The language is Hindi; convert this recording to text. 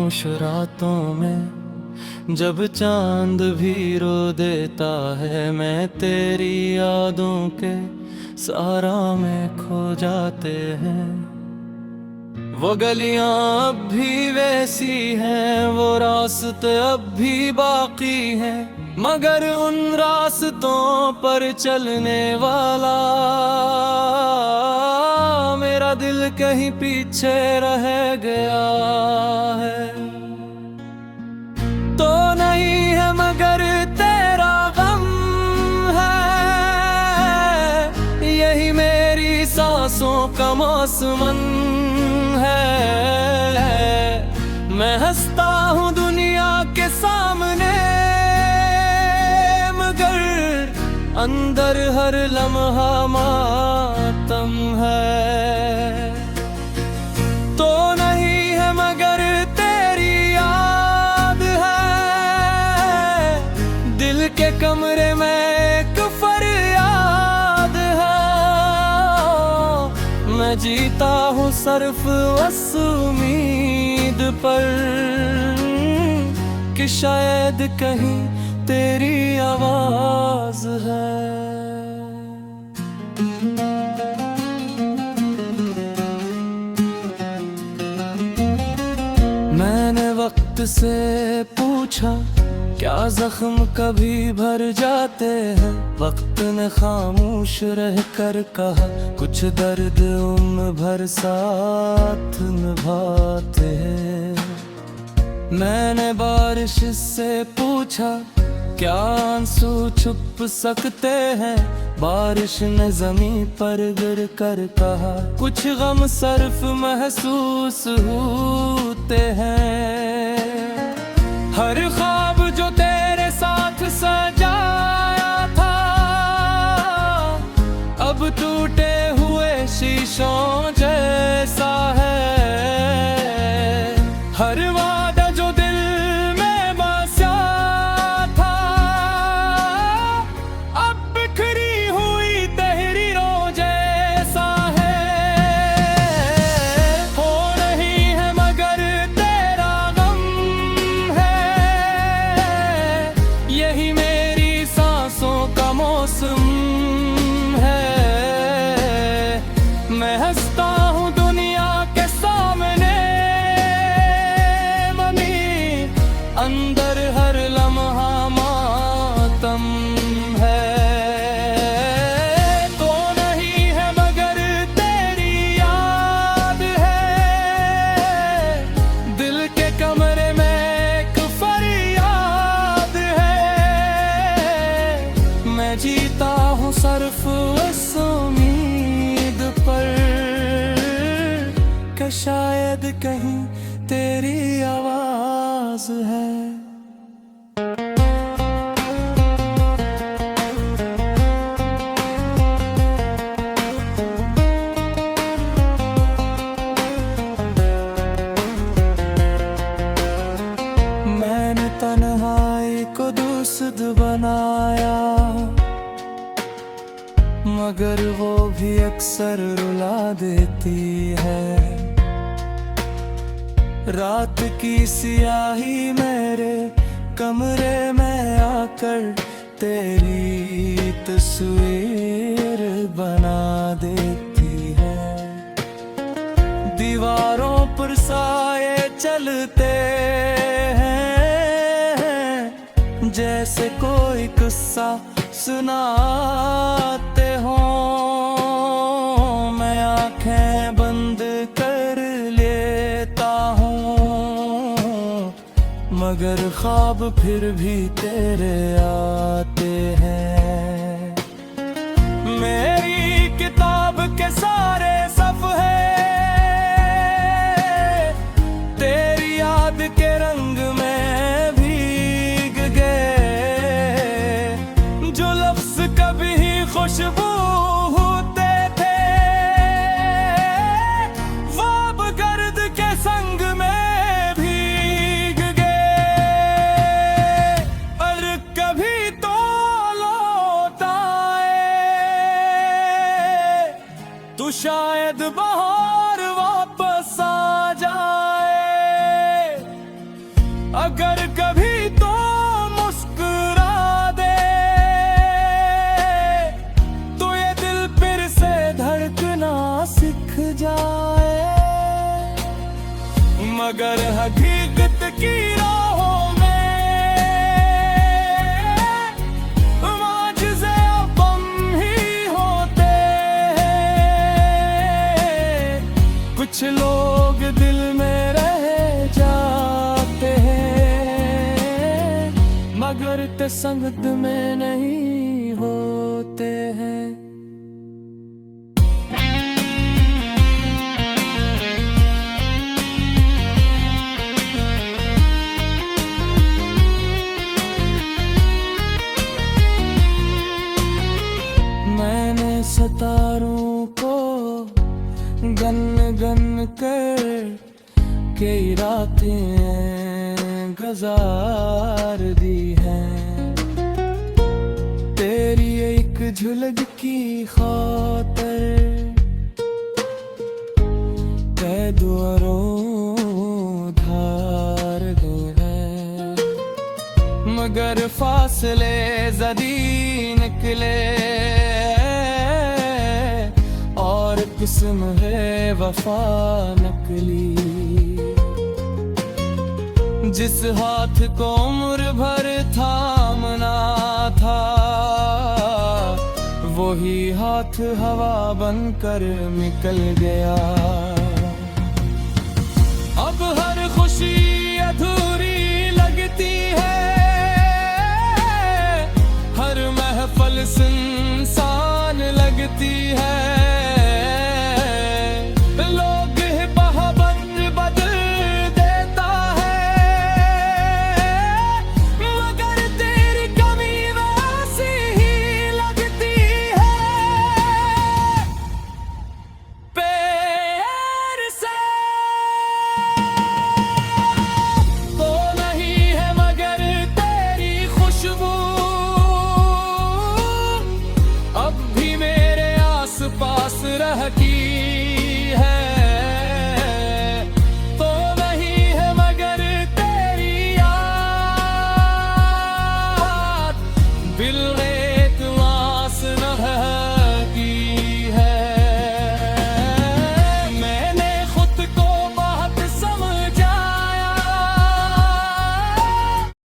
खामोश रातों में जब चांद भी रो देता है, मैं तेरी यादों के सहारा में खो जाते हैं। वो गलियां अब भी वैसी हैं, वो रास्ते अब भी बाकी हैं, मगर उन रास्तों पर चलने वाला मेरा दिल कहीं पीछे रह गया है। तो नहीं है मगर तेरा गम है, यही मेरी सांसों का मौसम है। मैं हंसता हूँ दुनिया के सामने, मगर अंदर हर लम्हा मातम है। तो नहीं है मगर तेरी याद है, दिल के कमरे में एक फरियाद है। मैं जीता हूँ सिर्फ उस उम्मीद पर कि शायद कहीं तेरी आवाज है। मैंने वक्त से पूछा क्या जख्म कभी भर जाते हैं, वक्त ने खामोश रह कर कहा कुछ दर्द उम्र भर साथ निभाते हैं। मैंने बारिश से पूछा क्या आंसू छुप सकते हैं, बारिश ने ज़मीं पर गिर कर कहा कुछ गम सिर्फ महसूस होते हैं। हर ख्वाब जो तेरे साथ सजाया था, अब टूटे हुए शीशों जैसा है। हर वादा जो दिल में बसा था, अब बिखरी हुई तहरीरों जैसा है। हो नहीं है मगर तेरा गम है, यही मेरी सांसों का मौसम है। मैं हंसता हूँ दुनिया के सामने, अंदर हर लम्हा मातम है। तो नहीं है मगर तेरी याद है, दिल के कमरे में एक फरियाद है। मैं जीता हूँ सिर्फ उस उम्मीद पर कि शायद कहीं तेरी आवाज है। मैंने तन्हाई को दोस्त बनाया, मगर वो भी अक्सर रुला देती है। रात की सियाही मेरे कमरे में आकर तेरी तस्वीर बना देती है। दीवारों पर साए चलते हैं, जैसे कोई किस्सा सुनाते हो। मैं आंखें बंद कर लेता हूँ, मगर ख्वाब फिर भी तेरे आते हैं। मेरी किताब के सारे सफ़े तेरी याद के रंग में भीग गए। जो लफ्ज़ कभी खुशबू होते थे, वो अब गर्द के संग में भीग गए। और कभी तो लौट आए तो शायद अगर कभी तो मुस्कुरा दे, तो ये दिल फिर से धड़कना सीख जाए। मगर हकीकत की राहों में माजिज़े अब हम ही होते हैं। कुछ लोग दिल में रह जाते हैं, मगर ते संगत में नहीं होते हैं। मैंने सितारों को गन गन कर कई रातें गुजार दी हैं। तेरी एक झुलक की खातिर दुआरों धार दी हैं। मगर फासले ज़दी निकले और किस्म है वफा नकली। जिस हाथ को उम्र भर थामना था, वही हाथ हवा बनकर निकल गया। अब हर खुशी अधूरी लगती है, हर महफिल सुनसान लगती है।